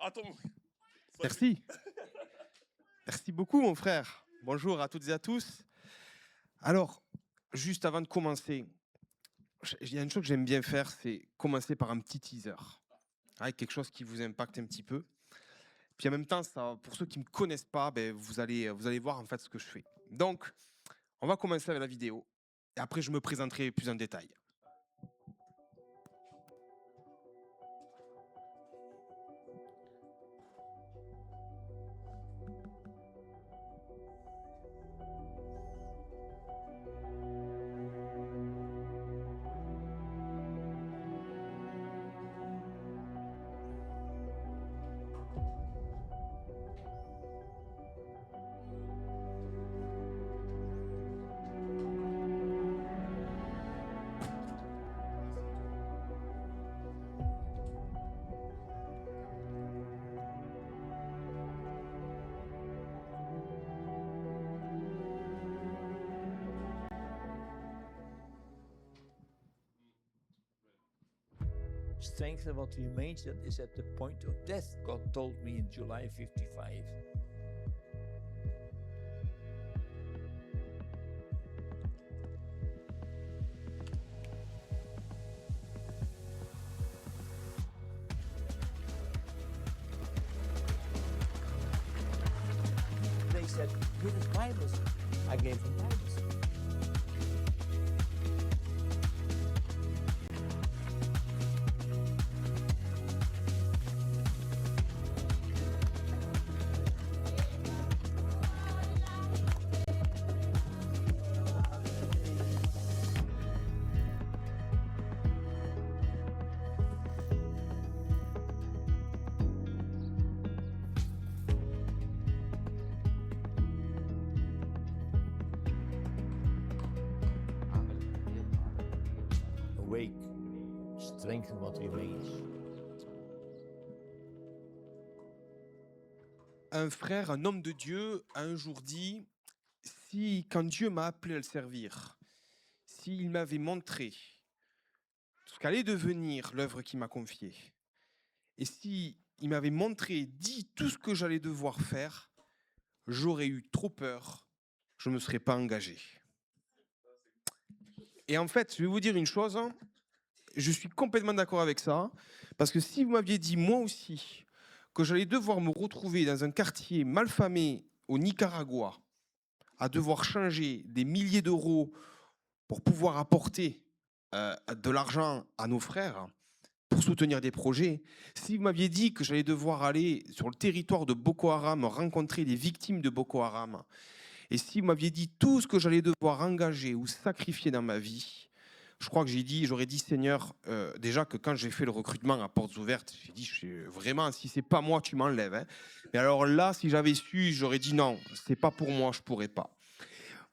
Attends. Merci. Merci beaucoup, mon frère. Bonjour à toutes et à tous. Alors, juste avant de commencer, il y a une chose que j'aime bien faire, c'est commencer par un petit teaser, avec quelque chose qui vous impacte un petit peu. Puis en même temps, ça, pour ceux qui ne me connaissent pas, vous allez voir en fait ce que je fais. Donc, on va commencer avec la vidéo. Et après, je me présenterai plus en détail. Strengthen what remains that is at the point of death, God told me in July 55. They said, give us Bibles. I gave them Bibles. Awake, strengthen what remains. Un frère, un homme de Dieu, a un jour dit, quand Dieu m'a appelé à le servir, s'il m'avait montré ce qu'allait devenir l'œuvre qu'il m'a confiée, et s'il m'avait montré, dit tout ce que j'allais devoir faire, j'aurais eu trop peur, je ne me serais pas engagé. Et en fait, je vais vous dire une chose, je suis complètement d'accord avec ça, parce que si vous m'aviez dit, moi aussi, que j'allais devoir me retrouver dans un quartier malfamé au Nicaragua, à devoir changer des milliers d'euros pour pouvoir apporter de l'argent à nos frères, pour soutenir des projets, si vous m'aviez dit que j'allais devoir aller sur le territoire de Boko Haram, rencontrer des victimes de Boko Haram, et si vous m'aviez dit tout ce que j'allais devoir engager ou sacrifier dans ma vie, je crois que j'aurais dit, Seigneur, déjà que quand j'ai fait le recrutement à Portes Ouvertes, j'ai dit, vraiment, si c'est pas moi, tu m'enlèves. Hein. Mais alors là, si j'avais su, j'aurais dit non, c'est pas pour moi, je pourrais pas.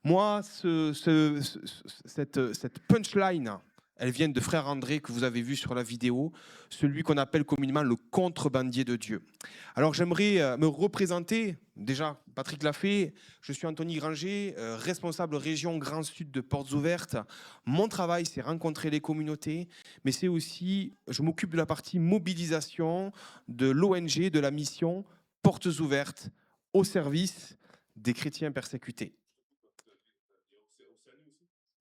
Moi, cette punchline, elle vient de frère André que vous avez vu sur la vidéo, celui qu'on appelle communément le contrebandier de Dieu. Alors j'aimerais me représenter, déjà Patrick l'a fait, je suis Anthony Granger, responsable région Grand Sud de Portes Ouvertes. Mon travail, c'est rencontrer les communautés, mais c'est aussi, je m'occupe de la partie mobilisation de l'ONG, de la mission Portes Ouvertes au service des chrétiens persécutés.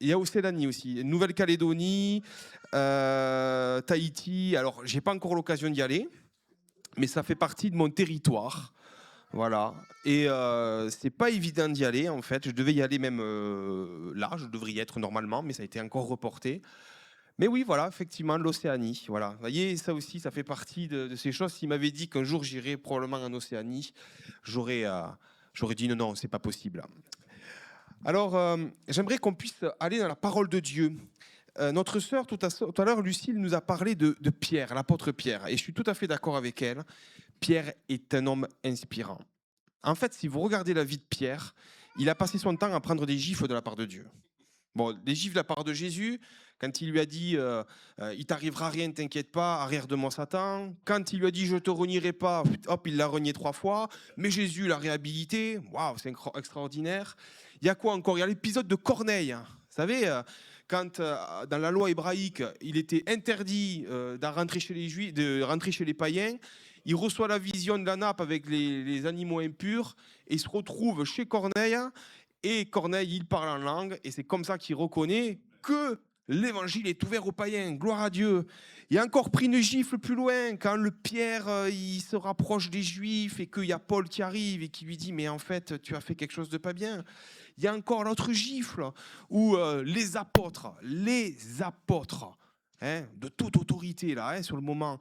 Il y a Océanie aussi, Nouvelle-Calédonie, Tahiti. Alors, je n'ai pas encore l'occasion d'y aller, mais ça fait partie de mon territoire. Voilà. Et c'est pas évident d'y aller, en fait. Je devais y aller même là, je devrais y être normalement, mais ça a été encore reporté. Mais oui, voilà, effectivement, l'Océanie. Voilà. Vous voyez, ça aussi, ça fait partie de ces choses. S'il m'avait dit qu'un jour j'irais probablement en Océanie, j'aurais dit non, c'est pas possible. Alors, j'aimerais qu'on puisse aller dans la parole de Dieu. Notre sœur, tout à l'heure, Lucille, nous a parlé de Pierre, l'apôtre Pierre. Et je suis tout à fait d'accord avec elle. Pierre est un homme inspirant. En fait, si vous regardez la vie de Pierre, il a passé son temps à prendre des gifles de la part de Dieu. Bon, des gifles de la part de Jésus, quand il lui a dit il t'arrivera rien, t'inquiète pas, arrière de moi Satan. Quand il lui a dit je te renierai pas, hop, il l'a renié 3 fois. Mais Jésus l'a réhabilité. Waouh, c'est extraordinaire. Il y a quoi encore? Il y a l'épisode de Corneille. Vous savez, quand dans la loi hébraïque, il était interdit de rentrer chez les Juifs, de rentrer chez les païens. il reçoit la vision de la nappe avec les animaux impurs, et il se retrouve chez Corneille, et Corneille, il parle en langue, et c'est comme ça qu'il reconnaît que l'évangile est ouvert aux païens, gloire à Dieu. Il a encore pris une gifle plus loin, quand le Pierre il se rapproche des Juifs, et qu'il y a Paul qui arrive, et qui lui dit, mais en fait, tu as fait quelque chose de pas bien. Il y a encore l'autre gifle, où les apôtres, de toute autorité, là, sur le moment,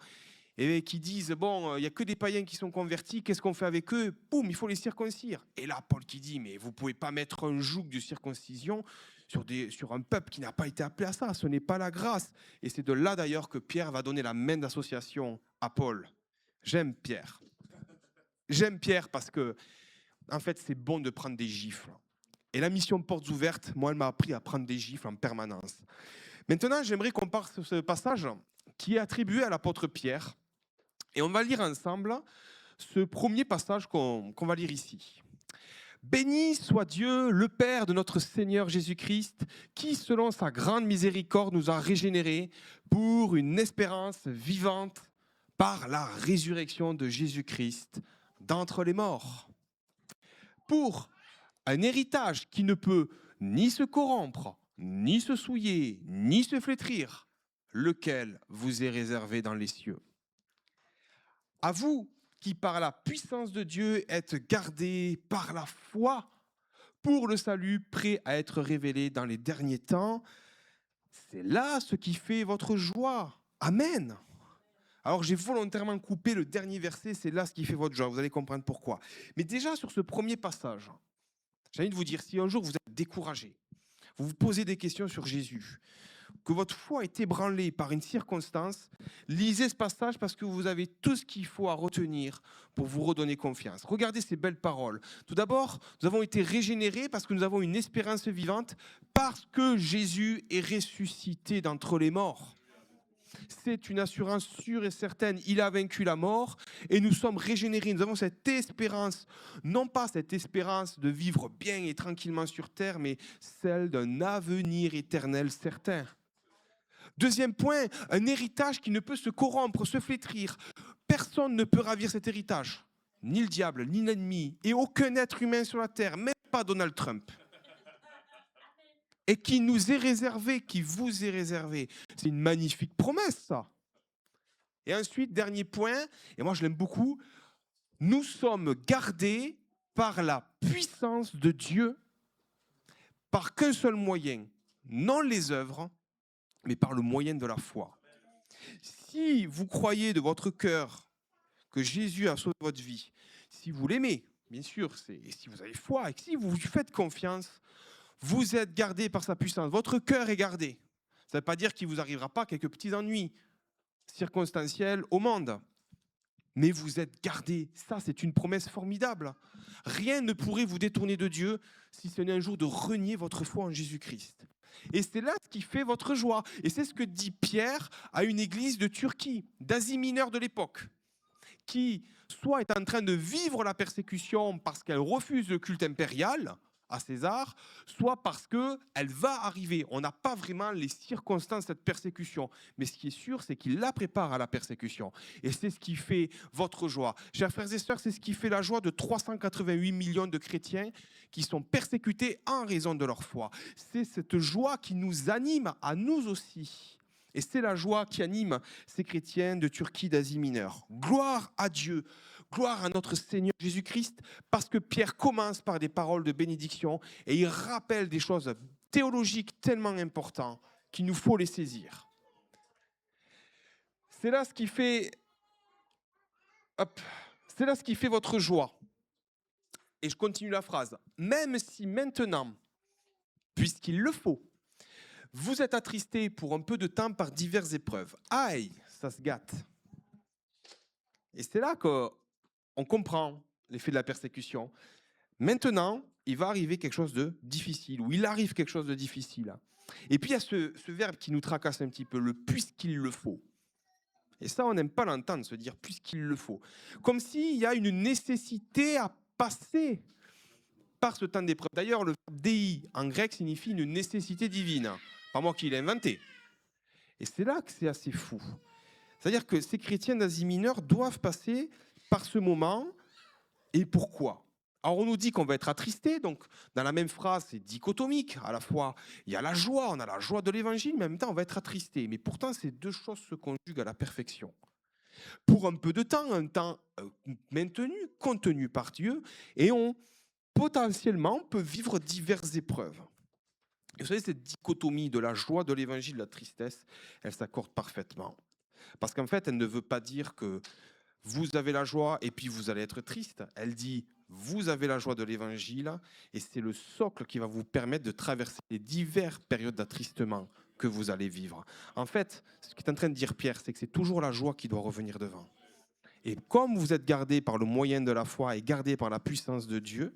et qui disent, bon, il n'y a que des païens qui sont convertis, qu'est-ce qu'on fait avec eux? Boum, il faut les circoncire. Et là, Paul qui dit, mais vous ne pouvez pas mettre un joug de circoncision sur un peuple qui n'a pas été appelé à ça, ce n'est pas la grâce. Et c'est de là d'ailleurs que Pierre va donner la main d'association à Paul. J'aime Pierre. J'aime Pierre parce que, en fait, c'est bon de prendre des gifles. Et la mission Portes Ouvertes, moi, elle m'a appris à prendre des gifles en permanence. Maintenant, j'aimerais qu'on parte sur ce passage qui est attribué à l'apôtre Pierre. Et on va lire ensemble ce premier passage qu'on va lire ici. Béni soit Dieu, le Père de notre Seigneur Jésus-Christ, qui, selon sa grande miséricorde, nous a régénérés pour une espérance vivante par la résurrection de Jésus-Christ d'entre les morts. Pour un héritage qui ne peut ni se corrompre, ni se souiller, ni se flétrir, lequel vous est réservé dans les cieux. À vous qui, par la puissance de Dieu, êtes gardés par la foi pour le salut prêt à être révélé dans les derniers temps. C'est là ce qui fait votre joie. Amen. Alors j'ai volontairement coupé le dernier verset, c'est là ce qui fait votre joie. Vous allez comprendre pourquoi. Mais déjà sur ce premier passage, j'ai envie de vous dire, si un jour vous êtes découragé, vous vous posez des questions sur Jésus, que votre foi est ébranlée par une circonstance, lisez ce passage parce que vous avez tout ce qu'il faut à retenir pour vous redonner confiance. Regardez ces belles paroles. Tout d'abord, nous avons été régénérés parce que nous avons une espérance vivante, parce que Jésus est ressuscité d'entre les morts. C'est une assurance sûre et certaine. Il a vaincu la mort et nous sommes régénérés. Nous avons cette espérance, non pas cette espérance de vivre bien et tranquillement sur terre, mais celle d'un avenir éternel certain. Deuxième point, un héritage qui ne peut se corrompre, se flétrir. Personne ne peut ravir cet héritage. Ni le diable, ni l'ennemi, et aucun être humain sur la terre, même pas Donald Trump. Et qui nous est réservé, qui vous est réservé. C'est une magnifique promesse, ça. Et ensuite, dernier point, et moi je l'aime beaucoup, nous sommes gardés par la puissance de Dieu, par qu'un seul moyen, non les œuvres, mais par le moyen de la foi. Si vous croyez de votre cœur que Jésus a sauvé votre vie, si vous l'aimez, bien sûr, et si vous avez foi, et si vous lui faites confiance, vous êtes gardé par sa puissance. Votre cœur est gardé. Ça ne veut pas dire qu'il ne vous arrivera pas quelques petits ennuis circonstanciels au monde. Mais vous êtes gardé. Ça, c'est une promesse formidable. Rien ne pourrait vous détourner de Dieu si ce n'est un jour de renier votre foi en Jésus-Christ. Et c'est là ce qui fait votre joie. Et c'est ce que dit Pierre à une église de Turquie, d'Asie mineure de l'époque, qui soit est en train de vivre la persécution parce qu'elle refuse le culte impérial à César, soit parce qu'elle va arriver. On n'a pas vraiment les circonstances de cette persécution. Mais ce qui est sûr, c'est qu'il la prépare à la persécution. Et c'est ce qui fait votre joie. Chers frères et sœurs, c'est ce qui fait la joie de 388 millions de chrétiens qui sont persécutés en raison de leur foi. C'est cette joie qui nous anime à nous aussi. Et c'est la joie qui anime ces chrétiens de Turquie, d'Asie mineure. Gloire à Dieu. Gloire à notre Seigneur Jésus-Christ, parce que Pierre commence par des paroles de bénédiction et il rappelle des choses théologiques tellement importantes qu'il nous faut les saisir. C'est là ce qui fait, c'est là ce qui fait votre joie. Et je continue la phrase. Même si maintenant, puisqu'il le faut, vous êtes attristés pour un peu de temps par diverses épreuves. Aïe, ça se gâte. Et c'est là qu'on comprend l'effet de la persécution. Maintenant, il va arriver quelque chose de difficile, ou il arrive quelque chose de difficile. Et puis il y a ce verbe qui nous tracasse un petit peu, le « puisqu'il le faut ». Et ça, on n'aime pas l'entendre, se dire « puisqu'il le faut ». Comme s'il y a une nécessité à passer par ce temps d'épreuve. D'ailleurs, le verbe « dei » en grec signifie une nécessité divine. Pas moi qui l'ai inventé. Et c'est là que c'est assez fou. C'est-à-dire que ces chrétiens d'Asie mineure doivent passer par ce moment. Et pourquoi ? Alors on nous dit qu'on va être attristé, donc dans la même phrase, c'est dichotomique. À la fois, il y a la joie, on a la joie de l'évangile, mais en même temps, on va être attristé. Mais pourtant, ces deux choses se conjuguent à la perfection. Pour un peu de temps, un temps maintenu, contenu par Dieu, et on potentiellement peut vivre diverses épreuves. Et vous savez, cette dichotomie de la joie de l'évangile, de la tristesse, elle s'accorde parfaitement. Parce qu'en fait, elle ne veut pas dire que vous avez la joie et puis vous allez être triste. Elle dit, vous avez la joie de l'évangile et c'est le socle qui va vous permettre de traverser les diverses périodes d'attristement que vous allez vivre. En fait, ce qu'est en train de dire Pierre, c'est que c'est toujours la joie qui doit revenir devant. Et comme vous êtes gardé par le moyen de la foi et gardé par la puissance de Dieu,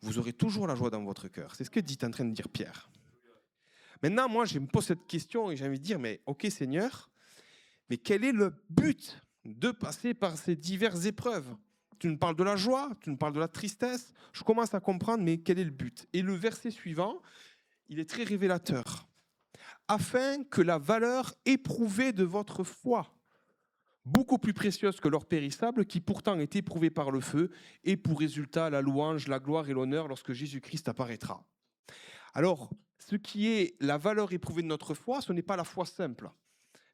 vous aurez toujours la joie dans votre cœur. C'est ce que dit en train de dire Pierre. Maintenant, moi, je me pose cette question et j'ai envie de dire, mais ok Seigneur, mais quel est le but de passer par ces diverses épreuves ? Tu nous parles de la joie, tu nous parles de la tristesse. Je commence à comprendre, mais quel est le but ? Et le verset suivant, il est très révélateur. Afin que la valeur éprouvée de votre foi, beaucoup plus précieuse que l'or périssable, qui pourtant est éprouvé par le feu, ait pour résultat la louange, la gloire et l'honneur lorsque Jésus-Christ apparaîtra. Alors, ce qui est la valeur éprouvée de notre foi, ce n'est pas la foi simple.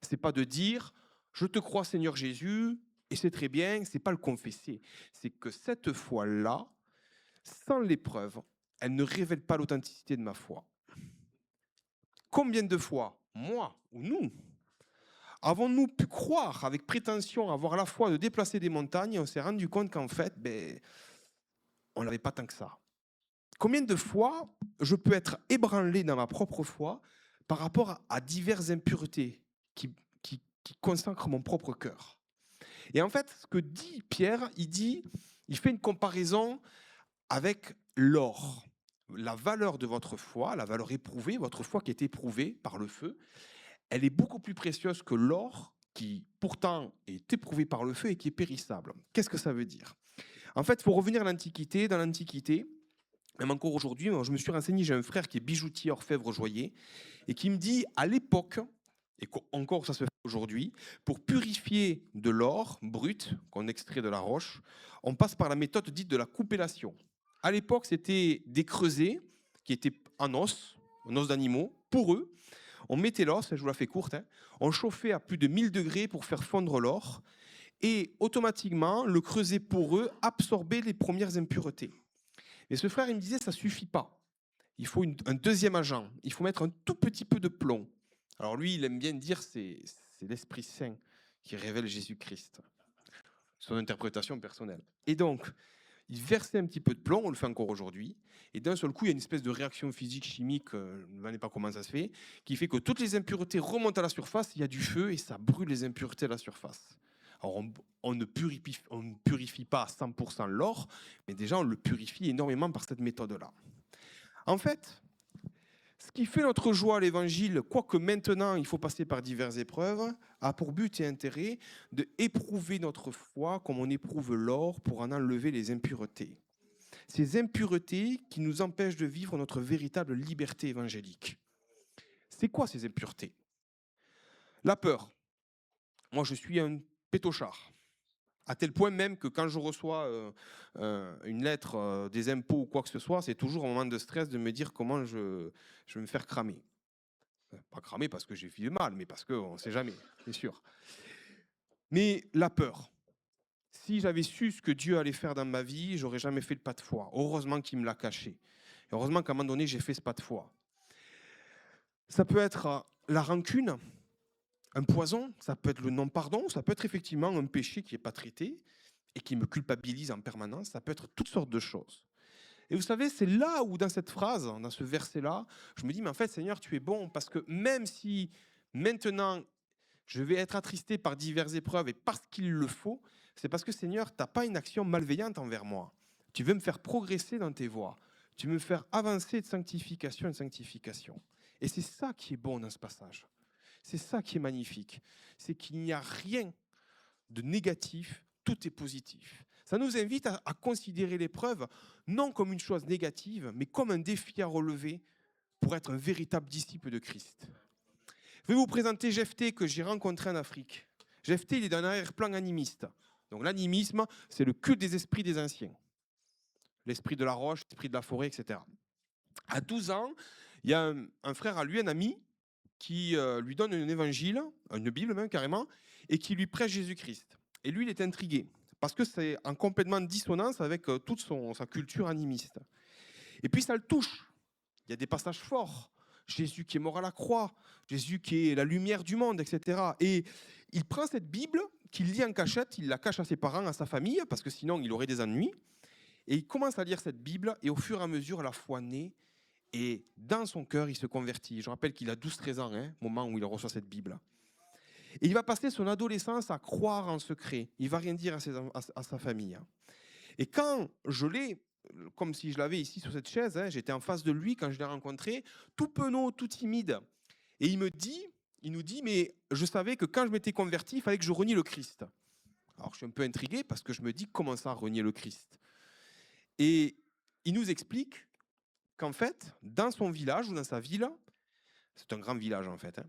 Ce n'est pas de dire « je te crois Seigneur Jésus » et c'est très bien, ce n'est pas le confesser. C'est que cette foi-là, sans l'épreuve, elle ne révèle pas l'authenticité de ma foi. Combien de fois, moi ou nous, avons-nous pu croire avec prétention avoir la foi de déplacer des montagnes et on s'est rendu compte qu'en fait, on n'avait pas tant que ça. Combien de fois je peux être ébranlé dans ma propre foi par rapport à diverses impuretés qui consacrent mon propre cœur. Et en fait, ce que dit Pierre, il fait une comparaison avec l'or. La valeur de votre foi, la valeur éprouvée, votre foi qui est éprouvée par le feu, elle est beaucoup plus précieuse que l'or qui pourtant est éprouvé par le feu et qui est périssable. Qu'est-ce que ça veut dire ? En fait, il faut revenir à l'Antiquité. Dans l'Antiquité, même encore aujourd'hui, je me suis renseigné, j'ai un frère qui est bijoutier, orfèvre, joaillier, et qui me dit, à l'époque, et encore ça se fait aujourd'hui, pour purifier de l'or brut, qu'on extrait de la roche, on passe par la méthode dite de la coupellation. À l'époque, c'était des creusets qui étaient en os d'animaux, poreux. On mettait l'os, je vous la fais courte, on chauffait à plus de 1000 degrés pour faire fondre l'or, et automatiquement, le creuset poreux absorbait les premières impuretés. Et ce frère, il me disait, ça ne suffit pas. Il faut un deuxième agent. Il faut mettre un tout petit peu de plomb. Alors lui, il aime bien dire, c'est l'Esprit Saint qui révèle Jésus-Christ. Son interprétation personnelle. Et donc, il versait un petit peu de plomb, on le fait encore aujourd'hui, et d'un seul coup, il y a une espèce de réaction physique, chimique, je ne me demandez pas comment ça se fait, qui fait que toutes les impuretés remontent à la surface, il y a du feu et ça brûle les impuretés à la surface. Alors, on ne purifie pas à 100% l'or, mais déjà, on le purifie énormément par cette méthode-là. En fait, ce qui fait notre joie à l'Évangile, quoique maintenant il faut passer par diverses épreuves, a pour but et intérêt de éprouver notre foi comme on éprouve l'or pour en enlever les impuretés. Ces impuretés qui nous empêchent de vivre notre véritable liberté évangélique. C'est quoi ces impuretés ? La peur. Moi, je suis un pétochard. À tel point même que quand je reçois une lettre des impôts ou quoi que ce soit, c'est toujours un moment de stress de me dire comment je vais me faire cramer. Pas cramer parce que j'ai fait mal, mais parce qu'on ne sait jamais, c'est sûr. Mais la peur. Si j'avais su ce que Dieu allait faire dans ma vie, j'aurais jamais fait le pas de foi. Heureusement qu'il me l'a caché. Et heureusement qu'à un moment donné, j'ai fait ce pas de foi. Ça peut être la rancune, un poison, ça peut être le non-pardon, ça peut être effectivement un péché qui n'est pas traité et qui me culpabilise en permanence, ça peut être toutes sortes de choses. Et vous savez, c'est là où dans cette phrase, dans ce verset-là, je me dis, mais en fait, Seigneur, tu es bon, parce que même si maintenant, je vais être attristé par diverses épreuves et parce qu'il le faut, c'est parce que, Seigneur, tu n'as pas une action malveillante envers moi. Tu veux me faire progresser dans tes voies. Tu veux me faire avancer de sanctification en sanctification. Et c'est ça qui est bon dans ce passage. C'est ça qui est magnifique. C'est qu'il n'y a rien de négatif, tout est positif. Ça nous invite à considérer l'épreuve non comme une chose négative, mais comme un défi à relever pour être un véritable disciple de Christ. Je vais vous présenter Jephthé que j'ai rencontré en Afrique. Jephthé, il est d'un arrière-plan animiste. Donc l'animisme, c'est le culte des esprits des anciens. L'esprit de la roche, l'esprit de la forêt, etc. À 12 ans, il y a un frère à lui, un ami, qui lui donne un évangile, une Bible même carrément, et qui lui prêche Jésus-Christ. Et lui, il est intrigué, parce que c'est en complètement dissonance avec toute sa culture animiste. Et puis ça le touche. Il y a des passages forts. Jésus qui est mort à la croix, Jésus qui est la lumière du monde, etc. Et il prend cette Bible qu'il lit en cachette, il la cache à ses parents, à sa famille, parce que sinon il aurait des ennuis. Et il commence à lire cette Bible, et au fur et à mesure, la foi naît, et dans son cœur, il se convertit. Je rappelle qu'il a 12-13 ans, au moment où il reçoit cette Bible. Et il va passer son adolescence à croire en secret. Il ne va rien dire à sa famille. Et quand je l'ai, comme si je l'avais ici sur cette chaise, j'étais en face de lui quand je l'ai rencontré, tout penaud, tout timide. Et il nous dit, mais je savais que quand je m'étais converti, il fallait que je renie le Christ. Alors je suis un peu intrigué parce que je me dis, comment ça, renier le Christ? Et il nous explique qu'en fait, dans son village ou dans sa ville, c'est un grand village en fait,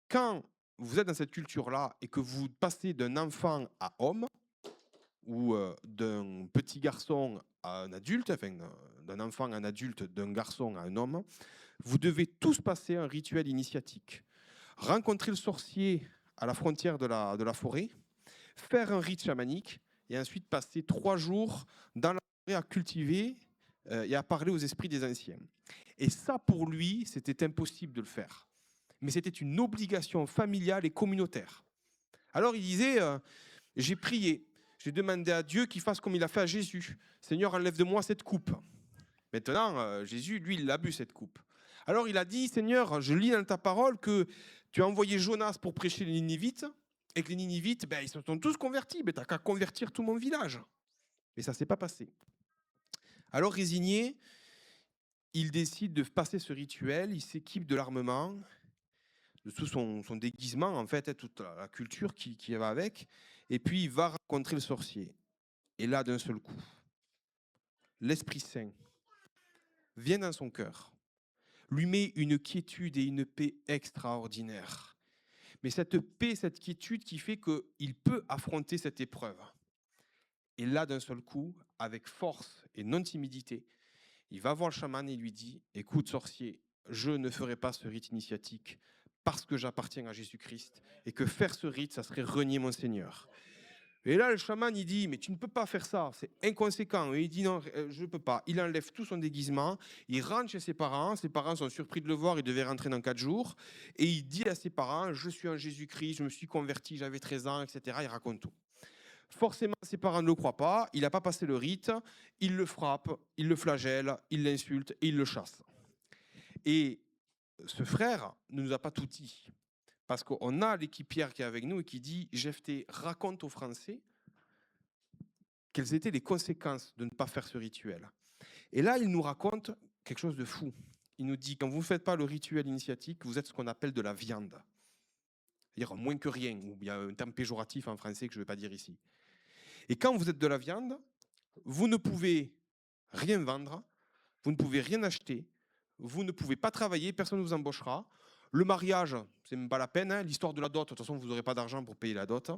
quand vous êtes dans cette culture-là et que vous passez d'un enfant à homme, ou d'un petit garçon à un adulte, enfin d'un enfant à un adulte, d'un garçon à un homme, vous devez tous passer un rituel initiatique. Rencontrer le sorcier à la frontière de la forêt, faire un rite chamanique, et ensuite passer 3 jours dans la forêt à cultiver et à parler aux esprits des anciens. Et ça, pour lui, c'était impossible de le faire. Mais c'était une obligation familiale et communautaire. Alors il disait, j'ai prié, j'ai demandé à Dieu qu'il fasse comme il a fait à Jésus. Seigneur, enlève de moi cette coupe. Maintenant, Jésus, lui, il a bu cette coupe. Alors il a dit, Seigneur, je lis dans ta parole que tu as envoyé Jonas pour prêcher les Ninivites, et que les Ninivites, ils se sont tous convertis. Tu n'as qu'à convertir tout mon village. Mais ça ne s'est pas passé. Alors résigné, il décide de passer ce rituel, il s'équipe de l'armement, de tout son déguisement, en fait, toute la culture qui va avec, et puis il va rencontrer le sorcier. Et là, d'un seul coup, l'Esprit Saint vient dans son cœur, lui met une quiétude et une paix extraordinaires. Mais cette paix, cette quiétude qui fait qu'il peut affronter cette épreuve. Et là, d'un seul coup, avec force et non timidité, il va voir le chaman et lui dit, écoute sorcier, je ne ferai pas ce rite initiatique parce que j'appartiens à Jésus-Christ et que faire ce rite, ça serait renier mon Seigneur. Et là, le chaman, il dit, mais tu ne peux pas faire ça, c'est inconséquent. Et il dit, non, je ne peux pas. Il enlève tout son déguisement, il rentre chez ses parents sont surpris de le voir, il devait rentrer dans 4 jours, et il dit à ses parents, je suis en Jésus-Christ, je me suis converti, j'avais 13 ans, etc. Il raconte tout. Forcément, ses parents ne le croient pas, il n'a pas passé le rite, il le frappe, il le flagelle, il l'insulte et il le chasse. Et ce frère ne nous a pas tout dit. Parce qu'on a l'équipière qui est avec nous et qui dit, Jephthé, raconte aux Français quelles étaient les conséquences de ne pas faire ce rituel. Et là, il nous raconte quelque chose de fou. Il nous dit, quand vous ne faites pas le rituel initiatique, vous êtes ce qu'on appelle de la viande. C'est-à-dire moins que rien, ou il y a un terme péjoratif en français que je ne vais pas dire ici. Et quand vous êtes de la viande, vous ne pouvez rien vendre, vous ne pouvez rien acheter, vous ne pouvez pas travailler, personne ne vous embauchera. Le mariage, c'est même pas la peine. L'histoire de la dot, de toute façon, vous n'aurez pas d'argent pour payer la dot.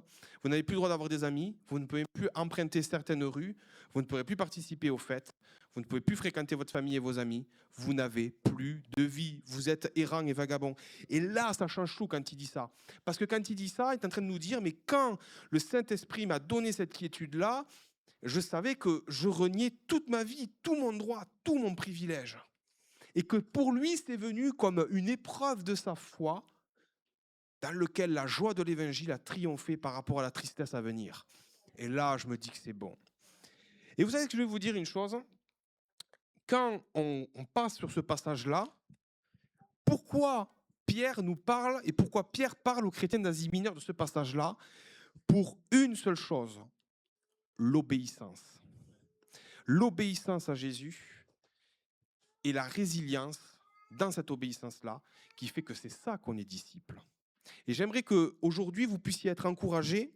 Vous n'avez plus le droit d'avoir des amis, vous ne pouvez plus emprunter certaines rues, vous ne pourrez plus participer aux fêtes, vous ne pouvez plus fréquenter votre famille et vos amis, vous n'avez plus de vie, vous êtes errant et vagabond. Et là, ça change tout quand il dit ça. Parce que quand il dit ça, il est en train de nous dire, mais quand le Saint-Esprit m'a donné cette quiétude-là, je savais que je reniais toute ma vie, tout mon droit, tout mon privilège. Et que pour lui, c'est venu comme une épreuve de sa foi dans lequel la joie de l'évangile a triomphé par rapport à la tristesse à venir. Et là, je me dis que c'est bon. Et vous savez que je vais vous dire une chose. Quand on passe sur ce passage-là, pourquoi Pierre nous parle et pourquoi Pierre parle aux chrétiens d'Asie mineure de ce passage-là? Pour une seule chose, l'obéissance. L'obéissance à Jésus et la résilience dans cette obéissance-là qui fait que c'est ça qu'on est disciple. Et j'aimerais qu'aujourd'hui, vous puissiez être encouragés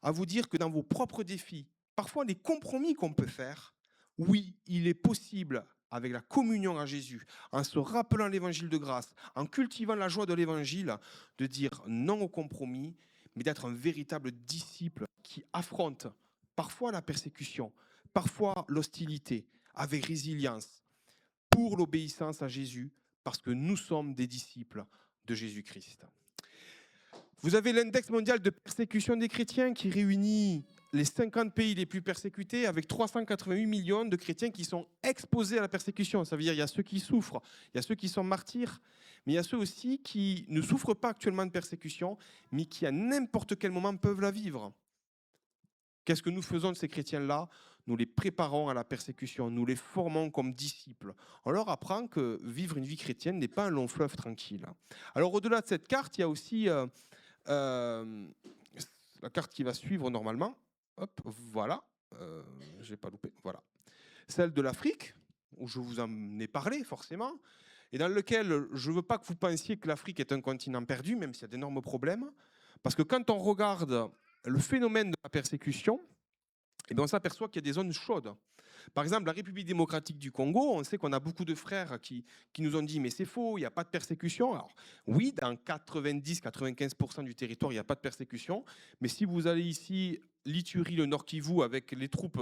à vous dire que dans vos propres défis, parfois les compromis qu'on peut faire, oui, il est possible, avec la communion à Jésus, en se rappelant l'évangile de grâce, en cultivant la joie de l'évangile, de dire non au compromis, mais d'être un véritable disciple qui affronte parfois la persécution, parfois l'hostilité, avec résilience, pour l'obéissance à Jésus, parce que nous sommes des disciples de Jésus-Christ. Vous avez l'index mondial de persécution des chrétiens qui réunit les 50 pays les plus persécutés avec 388 millions de chrétiens qui sont exposés à la persécution. Ça veut dire qu'il y a ceux qui souffrent, il y a ceux qui sont martyrs, mais il y a ceux aussi qui ne souffrent pas actuellement de persécution, mais qui à n'importe quel moment peuvent la vivre. Qu'est-ce que nous faisons de ces chrétiens-là? Nous les préparons à la persécution, nous les formons comme disciples. On leur apprend que vivre une vie chrétienne n'est pas un long fleuve tranquille. Alors au-delà de cette carte, il y a aussi la carte qui va suivre normalement. Hop, voilà, je n'ai pas loupé, voilà. Celle de l'Afrique, où je vous en ai parlé forcément, et dans lequel je ne veux pas que vous pensiez que l'Afrique est un continent perdu, même s'il y a d'énormes problèmes, parce que quand on regarde le phénomène de la persécution, eh bien on s'aperçoit qu'il y a des zones chaudes. Par exemple, la République démocratique du Congo, on sait qu'on a beaucoup de frères qui nous ont dit « mais c'est faux, il n'y a pas de persécution ». Alors oui, dans 90-95% du territoire, il n'y a pas de persécution, mais si vous allez ici, l'Ituri, le Nord Kivu, avec les troupes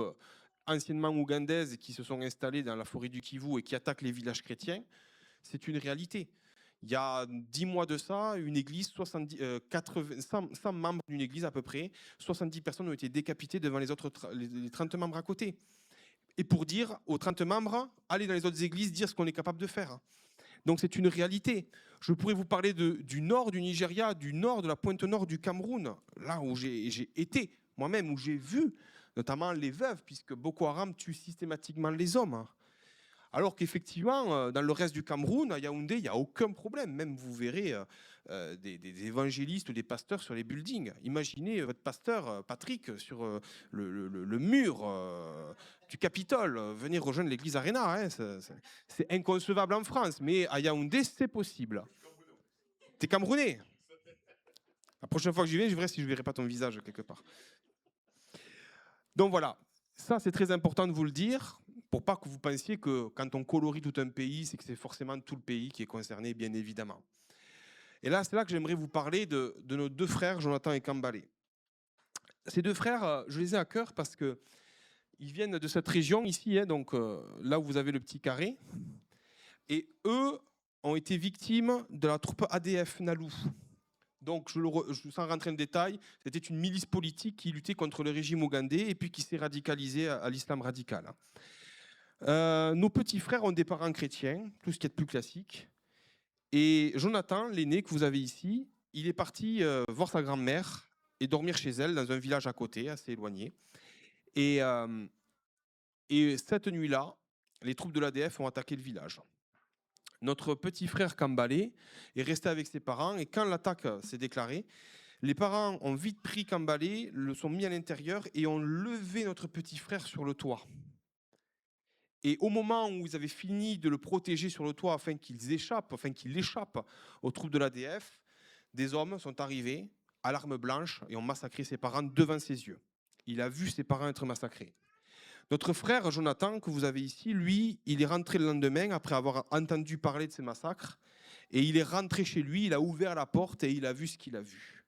anciennement ougandaises qui se sont installées dans la forêt du Kivu et qui attaquent les villages chrétiens, c'est une réalité. Il y a 10 mois de ça, une église, 100 membres d'une église à peu près, 70 personnes ont été décapitées devant les 30 membres à côté. Et pour dire aux 30 membres, allez dans les autres églises, dire ce qu'on est capable de faire. Donc c'est une réalité. Je pourrais vous parler du nord du Nigeria, du nord de la pointe nord du Cameroun, là où j'ai été moi-même, où j'ai vu notamment les veuves, puisque Boko Haram tue systématiquement les hommes. Alors qu'effectivement, dans le reste du Cameroun, à Yaoundé, il n'y a aucun problème. Même vous verrez des évangélistes ou des pasteurs sur les buildings. Imaginez votre pasteur, Patrick, sur le mur du Capitole, venir rejoindre l'église Arena. Hein. C'est inconcevable en France, mais à Yaoundé, c'est possible. T'es Camerounais? La prochaine fois que j'y vais, je verrai si je ne verrai pas ton visage quelque part. Donc voilà, ça c'est très important de vous le dire, pour pas que vous pensiez que quand on colorie tout un pays, c'est que c'est forcément tout le pays qui est concerné, bien évidemment. Et là, c'est là que j'aimerais vous parler de nos deux frères, Jonathan et Kambalé. Ces deux frères, je les ai à cœur parce qu'ils viennent de cette région ici, hein, donc là où vous avez le petit carré. Et eux ont été victimes de la troupe ADF Nalou. Donc, sans rentrer en détail, c'était une milice politique qui luttait contre le régime ougandais et puis qui s'est radicalisée à l'islam radical. Nos petits frères ont des parents chrétiens, tout ce qui est de plus classique. Et Jonathan, l'aîné que vous avez ici, il est parti voir sa grand-mère et dormir chez elle dans un village à côté, assez éloigné. Et cette nuit-là, les troupes de l'ADF ont attaqué le village. Notre petit frère Kambalé est resté avec ses parents et quand l'attaque s'est déclarée, les parents ont vite pris Kambalé, le sont mis à l'intérieur et ont levé notre petit frère sur le toit. Et au moment où ils avaient fini de le protéger sur le toit afin qu'il échappe aux troupes de l'ADF, des hommes sont arrivés à l'arme blanche et ont massacré ses parents devant ses yeux. Il a vu ses parents être massacrés. Notre frère Jonathan, que vous avez ici, lui, il est rentré le lendemain après avoir entendu parler de ces massacres. Et il est rentré chez lui, il a ouvert la porte et il a vu ce qu'il a vu.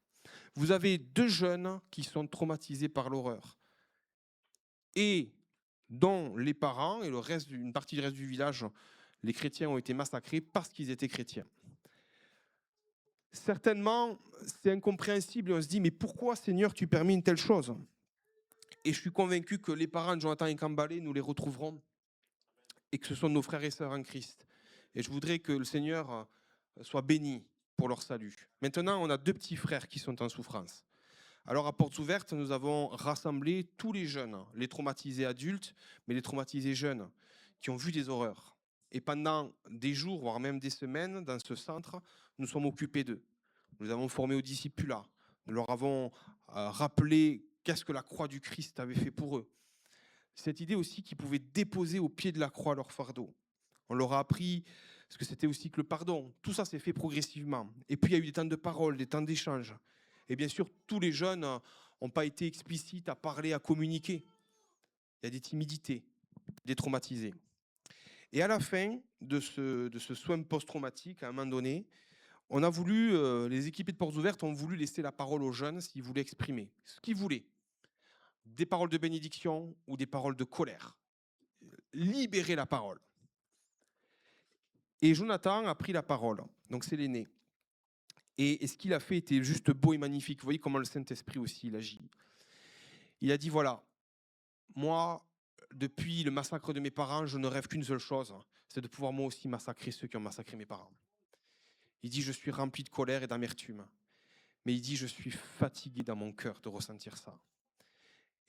Vous avez deux jeunes qui sont traumatisés par l'horreur. Et dont les parents et une partie du reste du village, les chrétiens ont été massacrés parce qu'ils étaient chrétiens. Certainement, c'est incompréhensible et on se dit, mais pourquoi, Seigneur, tu permets une telle chose ? Et je suis convaincu que les parents de Jonathan et Kambalé, nous les retrouverons et que ce sont nos frères et sœurs en Christ. Et je voudrais que le Seigneur soit béni pour leur salut. Maintenant, on a deux petits frères qui sont en souffrance. Alors, à Portes Ouvertes, nous avons rassemblé tous les jeunes, les traumatisés adultes, mais les traumatisés jeunes, qui ont vu des horreurs. Et pendant des jours, voire même des semaines, dans ce centre, nous sommes occupés d'eux. Nous avons formé au discipulat. Nous leur avons rappelé qu'est-ce que la croix du Christ avait fait pour eux. Cette idée aussi qu'ils pouvaient déposer au pied de la croix leur fardeau. On leur a appris ce que c'était aussi que le pardon. Tout ça s'est fait progressivement. Et puis il y a eu des temps de parole, des temps d'échange. Et bien sûr, tous les jeunes n'ont pas été explicites à parler, à communiquer. Il y a des timidités, des traumatisés. Et à la fin de ce soin post-traumatique, à un moment donné, on a voulu, les équipiers de Portes Ouvertes ont voulu laisser la parole aux jeunes s'ils voulaient exprimer ce qu'ils voulaient. Des paroles de bénédiction ou des paroles de colère. Libérer la parole. Et Jonathan a pris la parole, donc c'est l'aîné. Et ce qu'il a fait était juste beau et magnifique. Vous voyez comment le Saint-Esprit aussi il agit. Il a dit, voilà, moi, depuis le massacre de mes parents, je ne rêve qu'une seule chose, c'est de pouvoir moi aussi massacrer ceux qui ont massacré mes parents. Il dit, je suis rempli de colère et d'amertume. Mais il dit, je suis fatigué dans mon cœur de ressentir ça.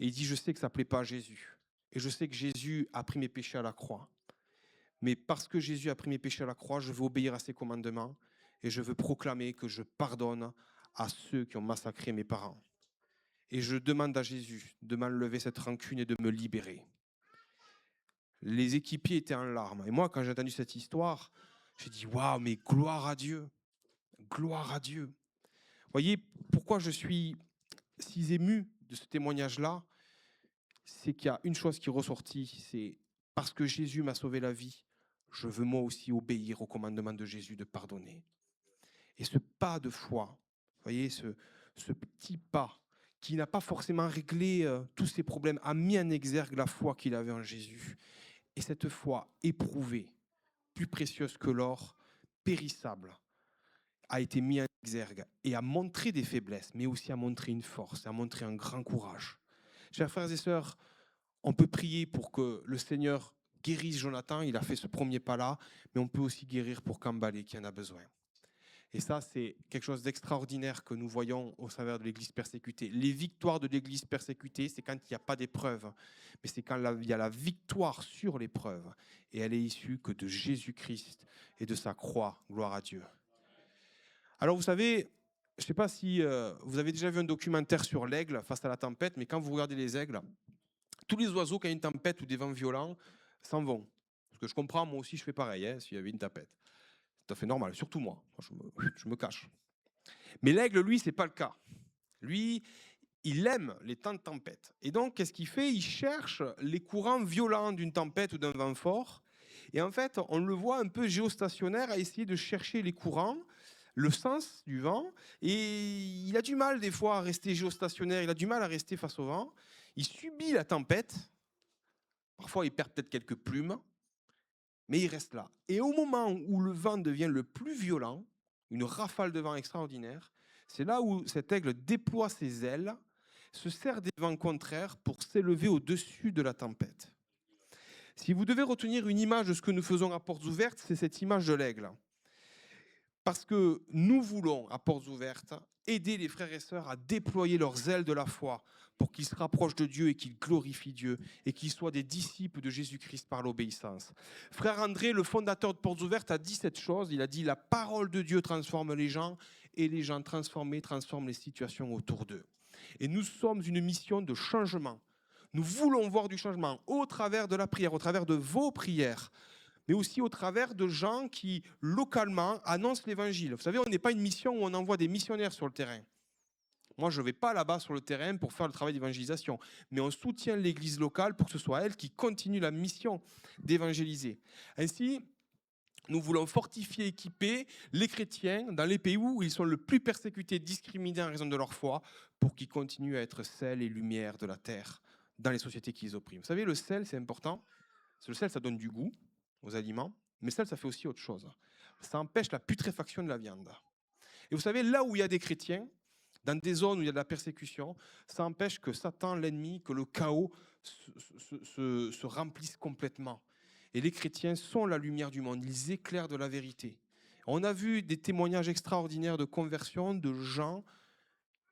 Et il dit, je sais que ça ne plaît pas à Jésus. Et je sais que Jésus a pris mes péchés à la croix. Mais parce que Jésus a pris mes péchés à la croix, je veux obéir à ses commandements et je veux proclamer que je pardonne à ceux qui ont massacré mes parents. Et je demande à Jésus de m'enlever cette rancune et de me libérer. Les équipiers étaient en larmes. Et moi, quand j'ai entendu cette histoire, j'ai dit, waouh, mais gloire à Dieu. Gloire à Dieu. Vous voyez, pourquoi je suis si ému de ce témoignage-là, c'est qu'il y a une chose qui est ressortie, c'est parce que Jésus m'a sauvé la vie, je veux moi aussi obéir au commandement de Jésus de pardonner. Et ce pas de foi, vous voyez, ce petit pas qui n'a pas forcément réglé tous ses problèmes, a mis en exergue la foi qu'il avait en Jésus. Et cette foi éprouvée, plus précieuse que l'or, périssable, a été mise en exergue et a montré des faiblesses, mais aussi a montré une force, a montré un grand courage. Chers frères et sœurs, on peut prier pour que le Seigneur guérisse Jonathan, il a fait ce premier pas-là, mais on peut aussi guérir pour Kambalé qui en a besoin. Et ça, c'est quelque chose d'extraordinaire que nous voyons au travers de l'Église persécutée. Les victoires de l'Église persécutée, c'est quand il n'y a pas d'épreuve, mais c'est quand il y a la victoire sur l'épreuve. Et elle est issue que de Jésus-Christ et de sa croix. Gloire à Dieu. Alors vous savez, je ne sais pas si vous avez déjà vu un documentaire sur l'aigle face à la tempête, mais quand vous regardez les aigles, tous les oiseaux, quand il y a une tempête ou des vents violents, s'en vont. Parce que je comprends, moi aussi je fais pareil, s'il y avait une tempête. C'est tout à fait normal, surtout moi. Je me cache. Mais l'aigle, lui, ce n'est pas le cas. Lui, il aime les temps de tempête. Et donc, qu'est-ce qu'il fait? Il cherche les courants violents d'une tempête ou d'un vent fort. Et en fait, on le voit un peu géostationnaire à essayer de chercher les courants, le sens du vent. Et il a du mal des fois à rester géostationnaire, il a du mal à rester face au vent. Il subit la tempête. Parfois, il perd peut-être quelques plumes. Mais il reste là. Et au moment où le vent devient le plus violent, une rafale de vent extraordinaire, c'est là où cet aigle déploie ses ailes, se sert des vents contraires pour s'élever au-dessus de la tempête. Si vous devez retenir une image de ce que nous faisons à Portes Ouvertes, c'est cette image de l'aigle. Parce que nous voulons, à Portes Ouvertes, aider les frères et sœurs à déployer leurs ailes de la foi pour qu'ils se rapprochent de Dieu et qu'ils glorifient Dieu et qu'ils soient des disciples de Jésus-Christ par l'obéissance. Frère André, le fondateur de Portes Ouvertes, a dit cette chose. Il a dit « La parole de Dieu transforme les gens et les gens transformés transforment les situations autour d'eux. » Et nous sommes une mission de changement. Nous voulons voir du changement au travers de la prière, au travers de vos prières, mais aussi au travers de gens qui, localement, annoncent l'évangile. Vous savez, on n'est pas une mission où on envoie des missionnaires sur le terrain. Moi, je ne vais pas là-bas sur le terrain pour faire le travail d'évangélisation, mais on soutient l'église locale pour que ce soit elle qui continue la mission d'évangéliser. Ainsi, nous voulons fortifier et équiper les chrétiens dans les pays où ils sont le plus persécutés, discriminés en raison de leur foi, pour qu'ils continuent à être sel et lumière de la terre dans les sociétés qui les oppriment. Vous savez, le sel, c'est important. Le sel, ça donne du goût aux aliments, mais ça fait aussi autre chose. Ça empêche la putréfaction de la viande. Et vous savez, là où il y a des chrétiens, dans des zones où il y a de la persécution, ça empêche que Satan, l'ennemi, que le chaos se remplisse complètement. Et les chrétiens sont la lumière du monde, ils éclairent de la vérité. On a vu des témoignages extraordinaires de conversion de gens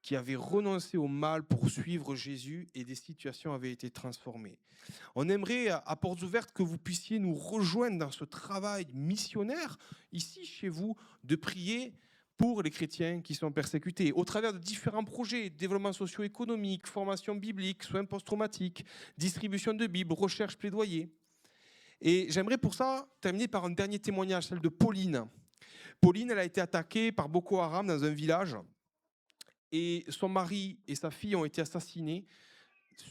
qui avaient renoncé au mal pour suivre Jésus et des situations avaient été transformées. On aimerait, à Portes Ouvertes, que vous puissiez nous rejoindre dans ce travail missionnaire, ici, chez vous, de prier pour les chrétiens qui sont persécutés, au travers de différents projets, développement socio-économique, formation biblique, soins post-traumatiques, distribution de Bibles, recherche, plaidoyer. Et j'aimerais pour ça terminer par un dernier témoignage, celle de Pauline. Pauline, elle a été attaquée par Boko Haram dans un village. Et son mari et sa fille ont été assassinés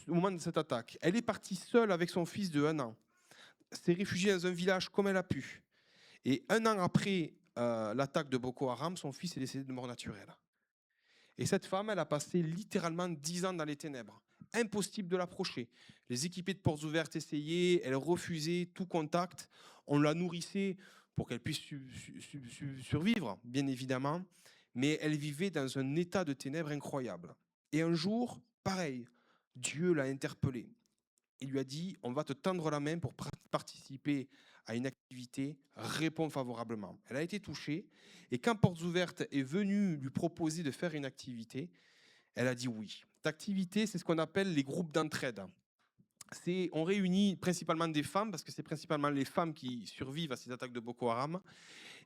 au moment de cette attaque. Elle est partie seule avec son fils de 1 an. S'est réfugiée dans un village comme elle a pu. Et 1 an après l'attaque de Boko Haram, son fils est décédé de mort naturelle. Et cette femme, elle a passé littéralement 10 ans dans les ténèbres. Impossible de l'approcher. Les équipés de portes ouvertes essayaient, elle refusait tout contact. On la nourrissait pour qu'elle puisse survivre, bien évidemment. Mais elle vivait dans un état de ténèbres incroyable. Et un jour, pareil, Dieu l'a interpellée. Il lui a dit, on va te tendre la main pour participer à une activité, réponds favorablement. Elle a été touchée, et quand Portes Ouvertes est venue lui proposer de faire une activité, elle a dit oui. Cette activité, c'est ce qu'on appelle les groupes d'entraide. On réunit principalement des femmes, parce que c'est principalement les femmes qui survivent à ces attaques de Boko Haram,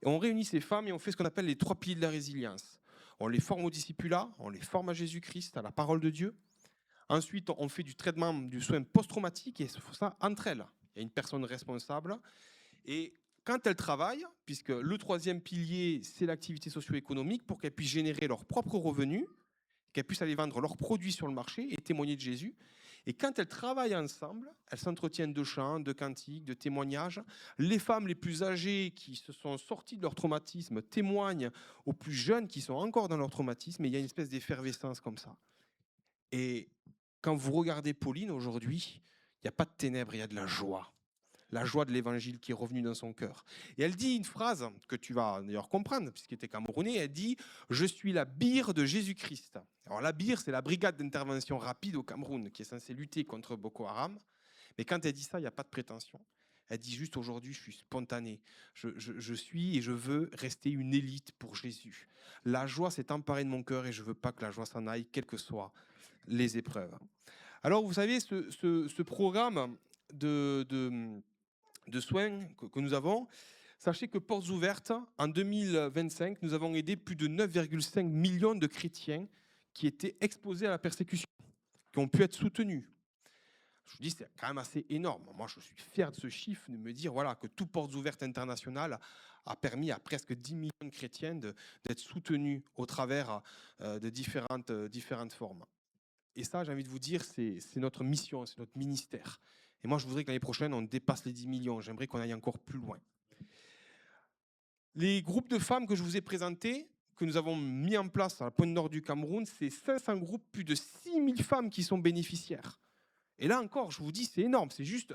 et on réunit ces femmes et on fait ce qu'on appelle les 3 piliers de la résilience. On les forme au discipulat, on les forme à Jésus-Christ, à la parole de Dieu. Ensuite, on fait du traitement, du soin post-traumatique, et c'est ça entre elles. Il y a une personne responsable. Et quand elles travaillent, puisque le 3e pilier, c'est l'activité socio-économique, pour qu'elles puissent générer leurs propres revenus, qu'elles puissent aller vendre leurs produits sur le marché et témoigner de Jésus. Et quand elles travaillent ensemble, elles s'entretiennent de chants, de cantiques, de témoignages. Les femmes les plus âgées qui se sont sorties de leur traumatisme témoignent aux plus jeunes qui sont encore dans leur traumatisme. Et il y a une espèce d'effervescence comme ça. Et quand vous regardez Pauline aujourd'hui, il n'y a pas de ténèbres, il y a de la joie. La joie de l'évangile qui est revenue dans son cœur. Et elle dit une phrase que tu vas d'ailleurs comprendre, puisqu'elle était camerounais, elle dit « Je suis la BIR de Jésus-Christ ». Alors la BIR, c'est la brigade d'intervention rapide au Cameroun, qui est censée lutter contre Boko Haram. Mais quand elle dit ça, il n'y a pas de prétention. Elle dit juste aujourd'hui, je suis spontanée. Je suis et je veux rester une élite pour Jésus. La joie s'est emparée de mon cœur et je ne veux pas que la joie s'en aille, quelles que soient les épreuves. Alors vous savez, ce programme de soins que nous avons, sachez que Portes Ouvertes, en 2025, nous avons aidé plus de 9,5 millions de chrétiens qui étaient exposés à la persécution, qui ont pu être soutenus. Je vous dis, c'est quand même assez énorme. Moi, je suis fier de ce chiffre, de me dire voilà, que tout Portes Ouvertes International a permis à presque 10 millions de chrétiens d'être soutenus au travers de différentes formes. Et ça, j'ai envie de vous dire, c'est notre mission, c'est notre ministère. Et moi, je voudrais que l'année prochaine, on dépasse les 10 millions. J'aimerais qu'on aille encore plus loin. Les groupes de femmes que je vous ai présentés, que nous avons mis en place à la pointe nord du Cameroun, c'est 500 groupes, plus de 6000 femmes qui sont bénéficiaires. Et là encore, je vous dis, c'est énorme. C'est juste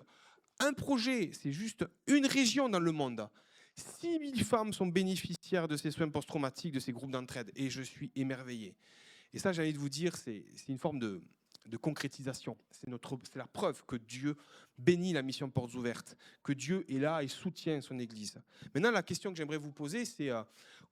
un projet, c'est juste une région dans le monde. 6000 femmes sont bénéficiaires de ces soins post-traumatiques, de ces groupes d'entraide. Et je suis émerveillé. Et ça, j'ai envie de vous dire, c'est une forme de concrétisation. C'est la preuve que Dieu bénit la mission Portes Ouvertes, que Dieu est là et soutient son Église. Maintenant, la question que j'aimerais vous poser, c'est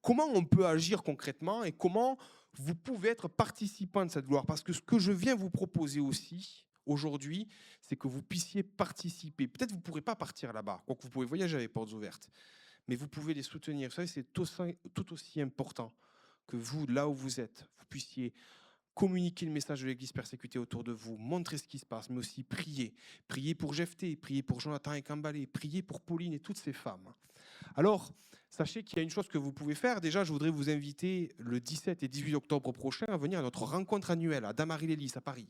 comment on peut agir concrètement et comment vous pouvez être participant de cette gloire. Parce que ce que je viens vous proposer aussi aujourd'hui, c'est que vous puissiez participer. Peut-être que vous ne pourrez pas partir là-bas, quoique vous pouvez voyager avec Portes Ouvertes, mais vous pouvez les soutenir. Vous savez, c'est tout aussi important que vous, là où vous êtes, vous puissiez communiquer le message de l'Église persécutée autour de vous, montrer ce qui se passe, mais aussi prier. Prier pour Jephthé, prier pour Jonathan et Kambalé, prier pour Pauline et toutes ces femmes. Alors, sachez qu'il y a une chose que vous pouvez faire. Déjà, je voudrais vous inviter le 17 et 18 octobre prochain à venir à notre rencontre annuelle à Damary-les-Lys, à Paris.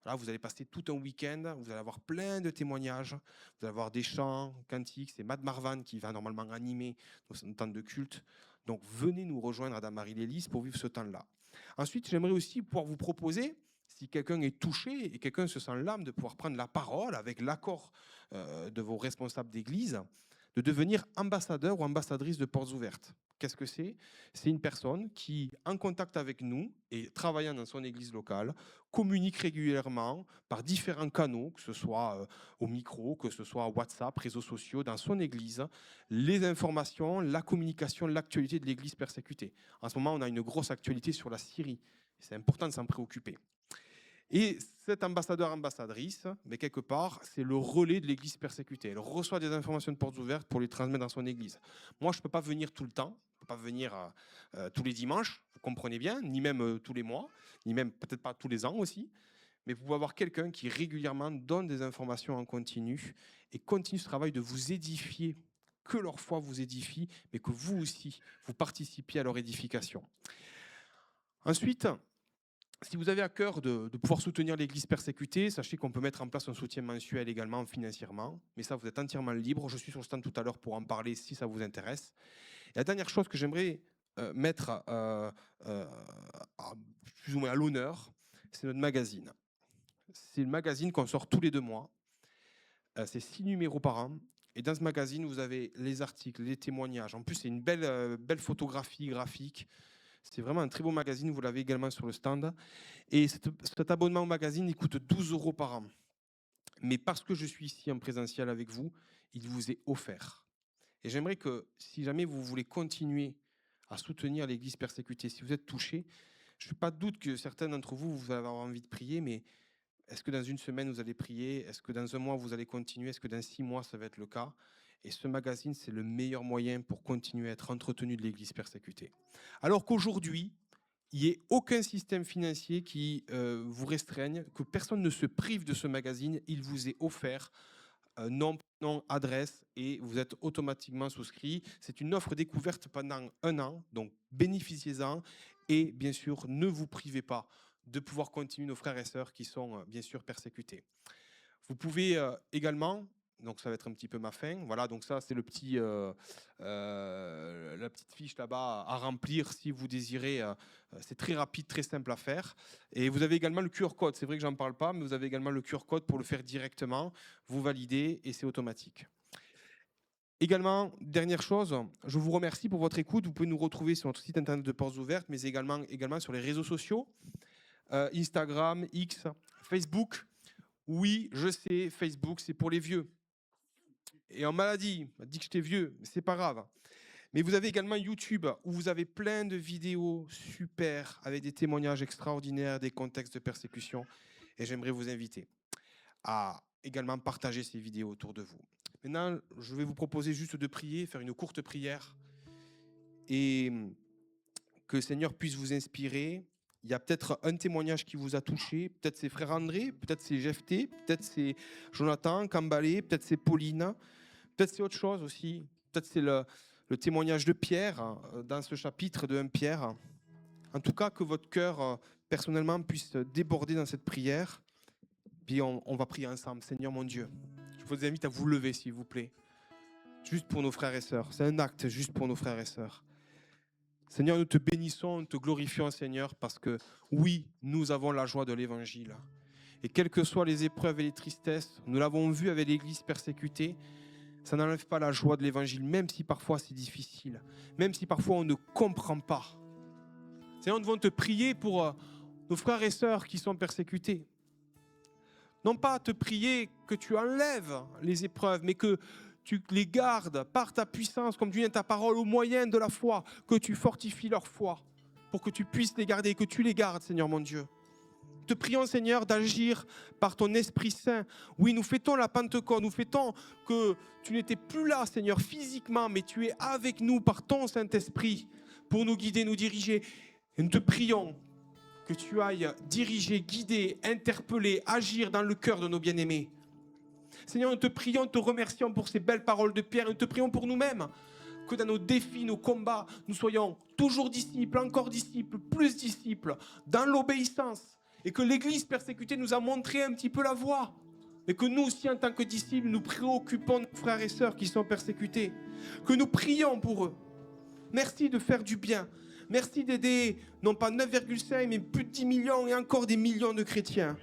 Là, vous allez passer tout un week-end, vous allez avoir plein de témoignages, vous allez avoir des chants, cantiques. C'est Mad Marvan qui va normalement animer nos temps de culte. Donc, venez nous rejoindre à Damary-les-Lys pour vivre ce temps-là. Ensuite, j'aimerais aussi pouvoir vous proposer, si quelqu'un est touché et quelqu'un se sent l'âme, de pouvoir prendre la parole avec l'accord de vos responsables d'église, de devenir ambassadeur ou ambassadrice de Portes Ouvertes. Qu'est-ce que c'est? C'est une personne qui, en contact avec nous et travaillant dans son église locale, communique régulièrement par différents canaux, que ce soit au micro, que ce soit WhatsApp, réseaux sociaux, dans son église, les informations, la communication, l'actualité de l'église persécutée. En ce moment, on a une grosse actualité sur la Syrie. C'est important de s'en préoccuper. Et cet ambassadeur, ambassadrice, mais quelque part, c'est le relais de l'église persécutée. Elle reçoit des informations de Portes Ouvertes pour les transmettre dans son église. Moi, je ne peux pas venir tout le temps, je ne peux pas venir tous les dimanches, vous comprenez bien, ni même tous les mois, ni même peut-être pas tous les ans aussi. Mais vous pouvez avoir quelqu'un qui régulièrement donne des informations en continu et continue ce travail de vous édifier, que leur foi vous édifie, mais que vous aussi, vous participiez à leur édification. Ensuite, si vous avez à cœur de pouvoir soutenir l'Église persécutée, sachez qu'on peut mettre en place un soutien mensuel également financièrement. Mais ça, vous êtes entièrement libre. Je suis sur le stand tout à l'heure pour en parler si ça vous intéresse. Et la dernière chose que j'aimerais mettre plus ou moins à l'honneur, c'est notre magazine. C'est le magazine qu'on sort tous les 2 mois. C'est 6 numéros par an. Et dans ce magazine, vous avez les articles, les témoignages. En plus, c'est une belle photographie graphique. C'est vraiment un très beau magazine. Vous l'avez également sur le stand. Et cet abonnement au magazine, il coûte 12 € par an. Mais parce que je suis ici en présentiel avec vous, il vous est offert. Et j'aimerais que, si jamais vous voulez continuer à soutenir l'Église persécutée, si vous êtes touché, je ne fais pas de doute que certains d'entre vous, vous allez avoir envie de prier, mais est-ce que dans une semaine, vous allez prier? Est-ce que dans un mois, vous allez continuer? Est-ce que dans 6 mois, ça va être le cas? Et ce magazine, c'est le meilleur moyen pour continuer à être entretenu de l'Église persécutée. Alors qu'aujourd'hui, il n'y ait aucun système financier qui vous restreigne, que personne ne se prive de ce magazine, il vous est offert, nom, adresse, et vous êtes automatiquement souscrit. C'est une offre découverte pendant 1 an, donc bénéficiez-en, et bien sûr, ne vous privez pas de pouvoir continuer nos frères et sœurs qui sont bien sûr persécutés. Vous pouvez également, donc ça va être un petit peu ma fin, voilà, donc ça c'est la petite fiche là-bas à remplir si vous désirez, c'est très rapide, très simple à faire. Et vous avez également le QR code, c'est vrai que j'en parle pas, mais vous avez également le QR code pour le faire directement, vous validez et c'est automatique. Également, dernière chose, je vous remercie pour votre écoute. Vous pouvez nous retrouver sur notre site internet de Portes Ouvertes, mais également sur les réseaux sociaux, Instagram, X, Facebook. Oui, je sais, Facebook, c'est pour les vieux. Et en maladie, on m'a dit que j'étais vieux, mais c'est pas grave. Mais vous avez également YouTube, où vous avez plein de vidéos super, avec des témoignages extraordinaires, des contextes de persécution. Et j'aimerais vous inviter à également partager ces vidéos autour de vous. Maintenant, je vais vous proposer juste de prier, faire une courte prière, et que le Seigneur puisse vous inspirer. Il y a peut-être un témoignage qui vous a touché, peut-être c'est frère André, peut-être c'est Jephté, peut-être c'est Jonathan, Cambalé, peut-être c'est Pauline, peut-être c'est autre chose aussi, peut-être c'est le témoignage de Pierre dans ce chapitre de 1 Pierre. En tout cas, que votre cœur personnellement puisse déborder dans cette prière. Puis on va prier ensemble. Seigneur mon Dieu, je vous invite à vous lever s'il vous plaît, juste pour nos frères et sœurs. C'est un acte juste pour nos frères et sœurs. Seigneur, nous te bénissons, nous te glorifions, Seigneur, parce que oui, nous avons la joie de l'Évangile. Et quelles que soient les épreuves et les tristesses, nous l'avons vu avec l'Église persécutée, ça n'enlève pas la joie de l'Évangile, même si parfois c'est difficile, même si parfois on ne comprend pas. Seigneur, nous devons te prier pour nos frères et sœurs qui sont persécutés. Non pas te prier que tu enlèves les épreuves, mais que tu les gardes par ta puissance, comme tu viens ta parole, au moyen de la foi, que tu fortifies leur foi, pour que tu puisses les garder, que tu les gardes, Seigneur mon Dieu. Te prions, Seigneur, d'agir par ton Esprit Saint. Oui, nous fêtons la Pentecôte, nous fêtons que tu n'étais plus là, Seigneur, physiquement, mais tu es avec nous par ton Saint-Esprit pour nous guider, nous diriger. Et nous te prions que tu ailles diriger, guider, interpeller, agir dans le cœur de nos bien-aimés. Seigneur, nous te prions, nous te remercions pour ces belles paroles de Pierre. Nous te prions pour nous-mêmes, que dans nos défis, nos combats, nous soyons toujours disciples, encore disciples, plus disciples, dans l'obéissance. Et que l'Église persécutée nous a montré un petit peu la voie. Et que nous aussi, en tant que disciples, nous préoccupons nos frères et sœurs qui sont persécutés. Que nous prions pour eux. Merci de faire du bien. Merci d'aider, non pas 9,5, mais plus de 10 millions et encore des millions de chrétiens.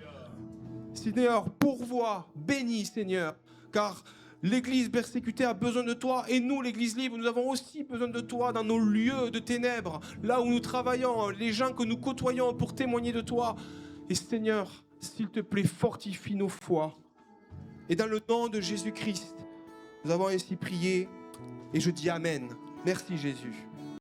Seigneur, pourvois, bénis, Seigneur, car l'Église persécutée a besoin de toi et nous, l'Église libre, nous avons aussi besoin de toi dans nos lieux de ténèbres, là où nous travaillons, les gens que nous côtoyons pour témoigner de toi. Et Seigneur, s'il te plaît, fortifie nos foi. Et dans le nom de Jésus-Christ, nous avons ainsi prié et je dis Amen. Merci Jésus.